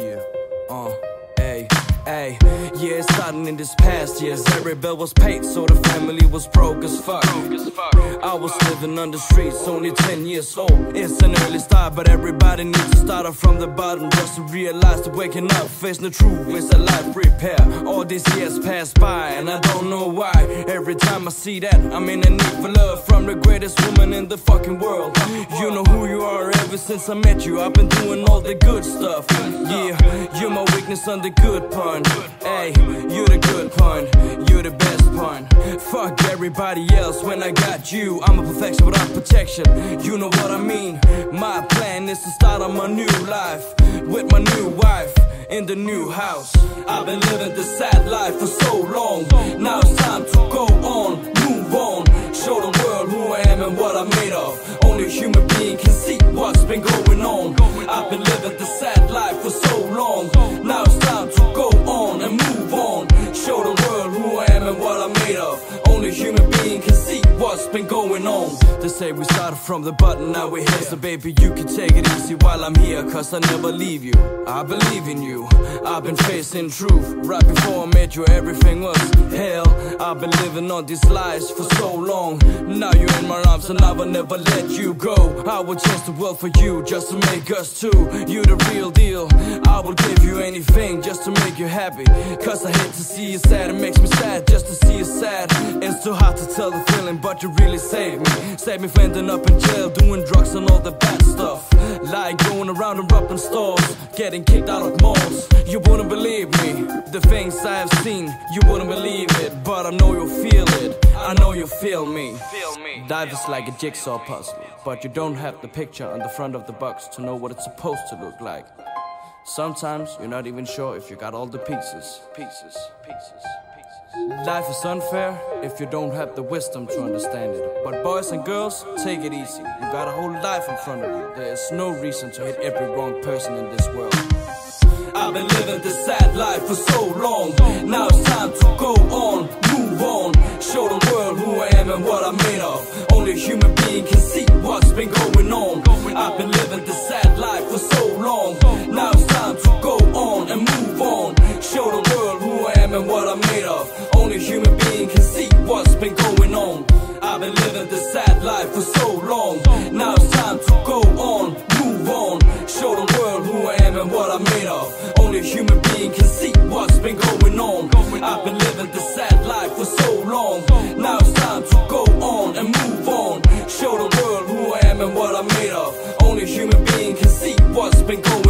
Yeah, hey, hey. Yeah, it's starting in this past years. Every bill was paid, so the family was broke as fuck. I was living on the streets, only 10 years old. It's an early start, but everybody needs to start off from the bottom, just to realize that waking up, facing the truth is a life repair. All these years pass by, and I don't know why. Every time I see that, I'm in a need for love from the greatest woman in the fucking world. You know who you are. Ever since I met you, I've been doing all the good stuff. Yeah, you're my weakness on the good part. Hey, you're the good part, you're the best part. Fuck everybody else when I got you. I'm a perfection without protection, you know what I mean. My plan is to start on my new life with my new wife in the new house. I've been living this sad life for so long. Now it's time to go on, move on, show the world who I am and what I'm made of. Only a human being can see what's been going on. I've been living this sad life for so long. Now it's time to go on and move on, show the world who I am and what I'm made of. Only a human being can see what's been going on. They say we started from the bottom, now we're here. So baby, you can take it easy while I'm here, cause I never leave you. I believe in you, I've been facing truth. Right before I met you, everything was hell. I've been living on these lies for so long. Now you're in my arms and I will never let you go. I would change the world for you, just to make us two. You the real deal, I will give you anything just to make you happy. Cause I hate to see you sad, it makes me sad just to see you sad. It's too hard to tell the feeling, but you really saved me. Saved me from ending up in jail, doing drugs and all the bad stuff. Like going around and robbing stores, getting kicked out of malls. You wouldn't believe me, the things I have seen, you wouldn't believe it. But I know you'll feel it, I know you'll feel me. Life is like a jigsaw puzzle, but you don't have the picture on the front of the box to know what it's supposed to look like. Sometimes you're not even sure if you got all the pieces. Life is unfair if you don't have the wisdom to understand it. But boys and girls, take it easy. You got a whole life in front of you. There is no reason to hit every wrong person in this world. I've been living this sad life for so long. Now it's time to go on, move on, show the world who I am and what I'm made of. Only a human being can see what's been going on. I've been living this sad life for so long. Now it's time to go on and move on, show the world who I am and what I'm made of. Only a human being can see what's been going on. I've been living this sad life for so long. Now it's time to go on, move on, show the world who I am and what I'm made of. Only a human being can see what's been going on. I've been living this sad life for so long. Now it's time to go on and move on, show the world who I am and what I'm made of. Only a human being can see what's been going on.